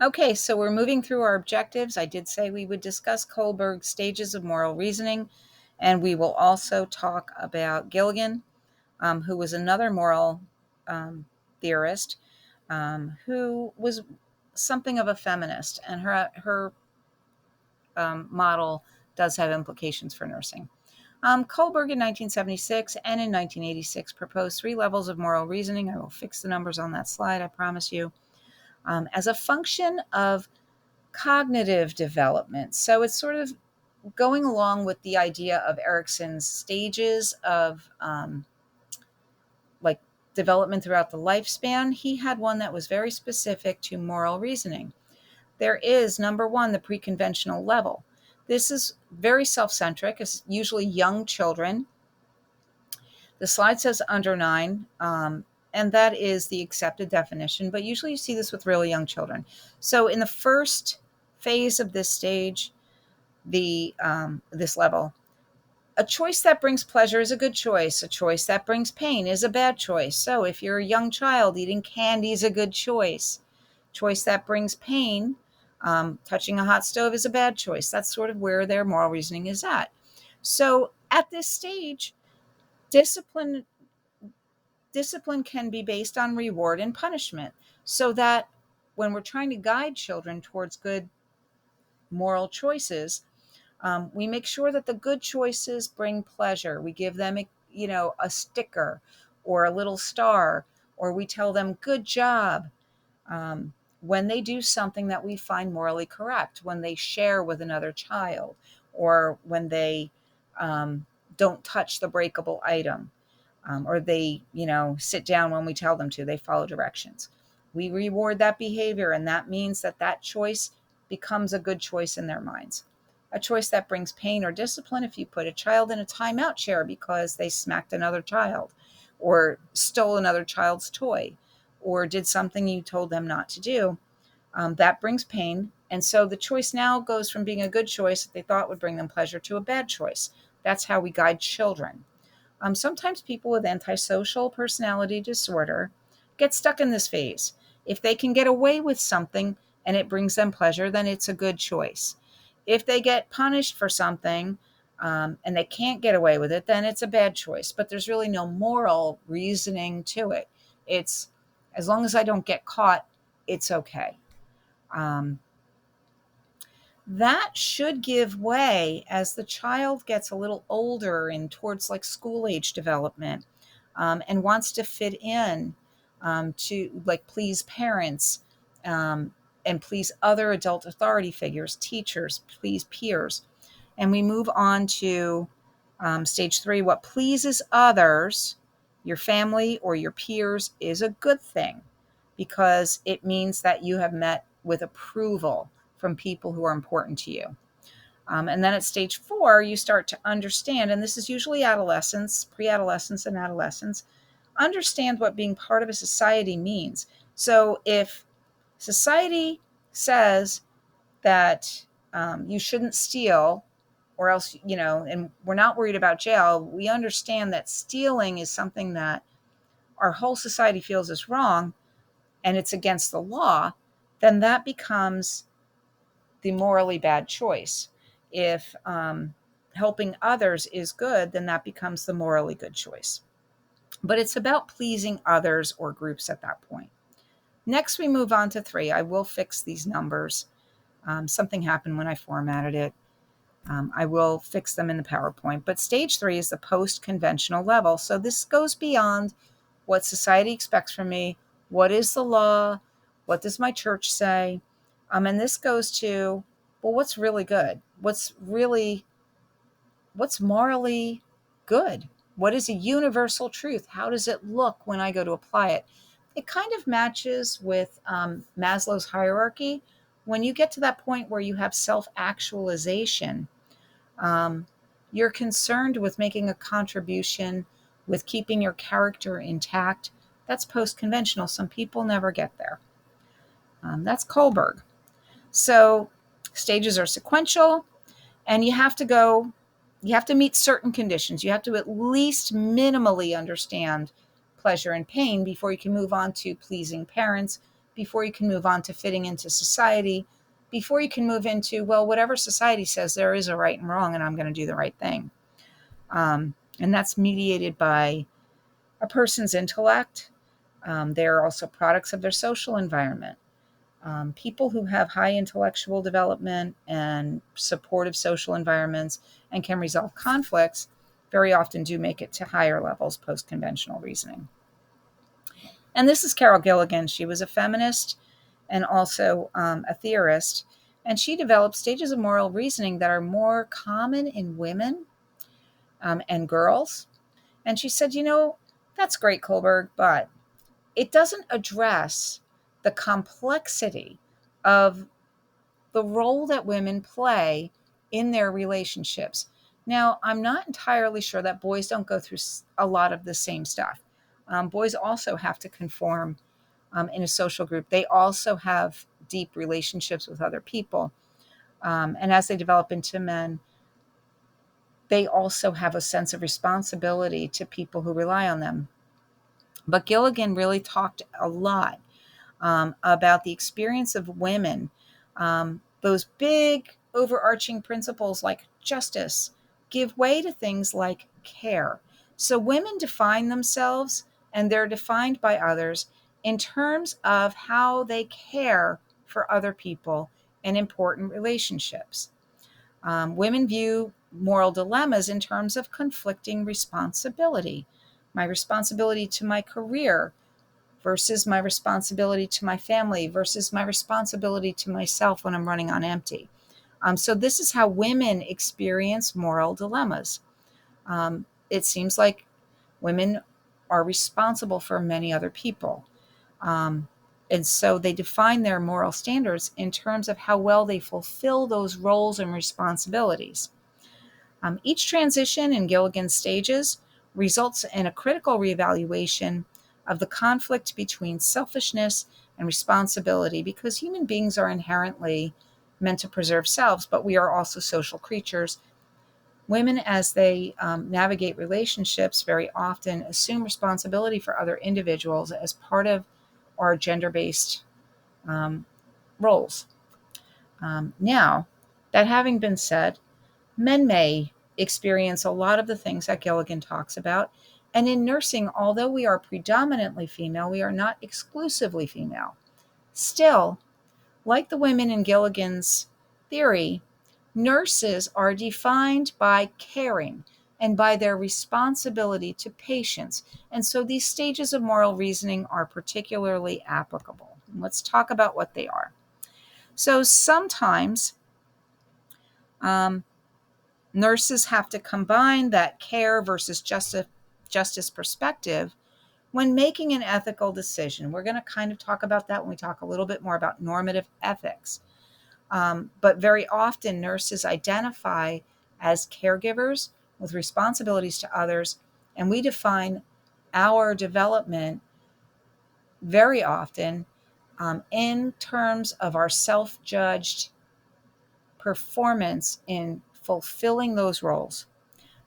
Okay, so we're moving through our objectives. I did say we would discuss Kohlberg's stages of moral reasoning, and we will also talk about Gilligan, who was another moral theorist, who was something of a feminist, and her model does have implications for nursing. Kohlberg in 1976 and in 1986 proposed 3 levels of moral reasoning. I will fix the numbers on that slide, I promise you, as a function of cognitive development. So it's sort of going along with the idea of Erikson's stages of like development throughout the lifespan. He had one that was very specific to moral reasoning. There is, number one, the pre-conventional level. This is very self-centric. It's usually young children. The slide says under 9, and that is the accepted definition, but usually you see this with really young children. So in the first phase of this stage, this level, a choice that brings pleasure is a good choice. A choice that brings pain is a bad choice. So if you're a young child, eating candy is a good choice. Choice that brings pain, touching a hot stove is a bad choice. That's sort of where their moral reasoning is at. So at this stage, discipline can be based on reward and punishment, so that when we're trying to guide children towards good moral choices, we make sure that the good choices bring pleasure. We give them, a sticker or a little star, or we tell them good job when they do something that we find morally correct, when they share with another child, or when they don't touch the breakable item. Or they, sit down when we tell them to, they follow directions. We reward that behavior, and that means that choice becomes a good choice in their minds. A choice that brings pain or discipline, if you put a child in a timeout chair because they smacked another child, or stole another child's toy, or did something you told them not to do, that brings pain. And so the choice now goes from being a good choice that they thought would bring them pleasure to a bad choice. That's how we guide children. Sometimes people with antisocial personality disorder get stuck in this phase. If they can get away with something and it brings them pleasure, then it's a good choice. If they get punished for something and they can't get away with it, then it's a bad choice. But there's really no moral reasoning to it. It's, as long as I don't get caught, it's okay. That should give way as the child gets a little older and towards like school age development, and wants to fit in, to like please parents, and please other adult authority figures, teachers, please peers. And we move on to stage 3. What pleases others, your family or your peers, is a good thing, because it means that you have met with approval from people who are important to you. And then at stage 4, you start to understand, and this is usually adolescence, pre-adolescence and adolescence, understand what being part of a society means. So if society says that you shouldn't steal, or else, and we're not worried about jail, we understand that stealing is something that our whole society feels is wrong and it's against the law, then that becomes the morally bad choice. If helping others is good, then that becomes the morally good choice. But it's about pleasing others or groups at that point. Next, we move on to 3. I will fix these numbers. Something happened when I formatted it. I will fix them in the PowerPoint. But stage 3 is the post-conventional level. So this goes beyond what society expects from me. What is the law? What does my church say? And this goes to, well, what's really good? What's morally good? What is a universal truth? How does it look when I go to apply it? It kind of matches with Maslow's hierarchy. When you get to that point where you have self-actualization, you're concerned with making a contribution, with keeping your character intact. That's post-conventional. Some people never get there. That's Kohlberg. So stages are sequential, and you have to meet certain conditions. You have to at least minimally understand pleasure and pain before you can move on to pleasing parents, before you can move on to fitting into society, before you can move into, well, whatever society says, there is a right and wrong, and I'm going to do the right thing. And that's mediated by a person's intellect. They're also products of their social environment. People who have high intellectual development and supportive social environments and can resolve conflicts very often do make it to higher levels post-conventional reasoning. And this is Carol Gilligan. She was a feminist and also a theorist, and she developed stages of moral reasoning that are more common in women and girls. And she said, that's great, Kohlberg, but it doesn't address the complexity of the role that women play in their relationships. Now, I'm not entirely sure that boys don't go through a lot of the same stuff. Boys also have to conform in a social group. They also have deep relationships with other people. And as they develop into men, they also have a sense of responsibility to people who rely on them. But Gilligan really talked a lot about the experience of women, those big overarching principles like justice give way to things like care. So women define themselves and they're defined by others in terms of how they care for other people in important relationships. Women view moral dilemmas in terms of conflicting responsibility. My responsibility to my career versus my responsibility to my family versus my responsibility to myself when I'm running on empty. So this is how women experience moral dilemmas. It seems like women are responsible for many other people. And so they define their moral standards in terms of how well they fulfill those roles and responsibilities. Each transition in Gilligan's stages results in a critical reevaluation of the conflict between selfishness and responsibility, because human beings are inherently meant to preserve selves, but we are also social creatures. Women, as they navigate relationships, very often assume responsibility for other individuals as part of our gender-based roles. Now, that having been said, men may experience a lot of the things that Gilligan talks about. And in nursing, although we are predominantly female, we are not exclusively female. Still, like the women in Gilligan's theory, nurses are defined by caring and by their responsibility to patients. And so these stages of moral reasoning are particularly applicable. Let's talk about what they are. So sometimes nurses have to combine that care versus justice perspective when making an ethical decision. We're going to kind of talk about that when we talk a little bit more about normative ethics. But very often nurses identify as caregivers with responsibilities to others, and we define our development very often in terms of our self-judged performance in fulfilling those roles.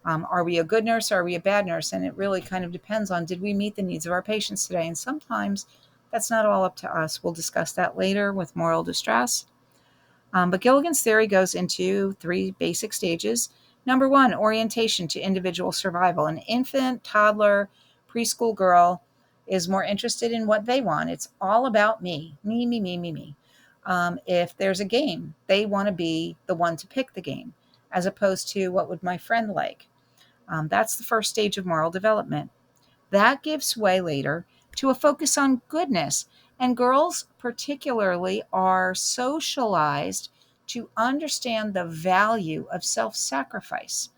Are we a good nurse or are we a bad nurse? And it really kind of depends on, did we meet the needs of our patients today? And sometimes that's not all up to us. We'll discuss that later with moral distress. But Gilligan's theory goes into 3 basic stages. Number 1, orientation to individual survival. An infant, toddler, preschool girl is more interested in what they want. It's all about me, me, me, me, me, me. If there's a game, they want to be the one to pick the game, as opposed to what would my friend like. That's the first stage of moral development. That gives way later to a focus on goodness. And girls particularly are socialized to understand the value of self-sacrifice.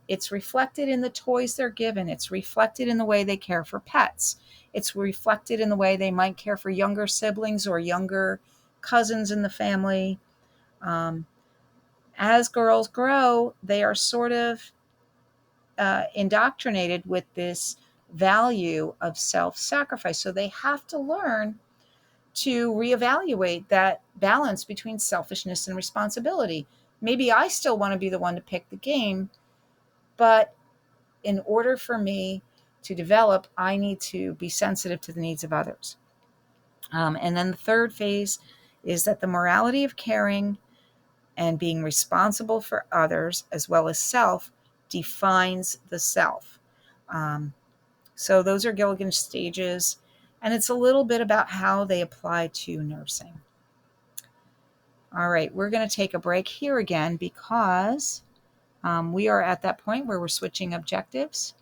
It's reflected in the toys they're given. It's reflected in the way they care for pets. It's reflected in the way they might care for younger siblings or younger cousins in the family. As girls grow, they are sort of indoctrinated with this value of self-sacrifice. So they have to learn to reevaluate that balance between selfishness and responsibility. Maybe I still want to be the one to pick the game, but in order for me to develop, I need to be sensitive to the needs of others. And then the third phase is that the morality of caring and being responsible for others as well as self defines the self. So those are Gilligan's stages, and it's a little bit about how they apply to nursing. All right, we're going to take a break here again because we are at that point where we're switching objectives.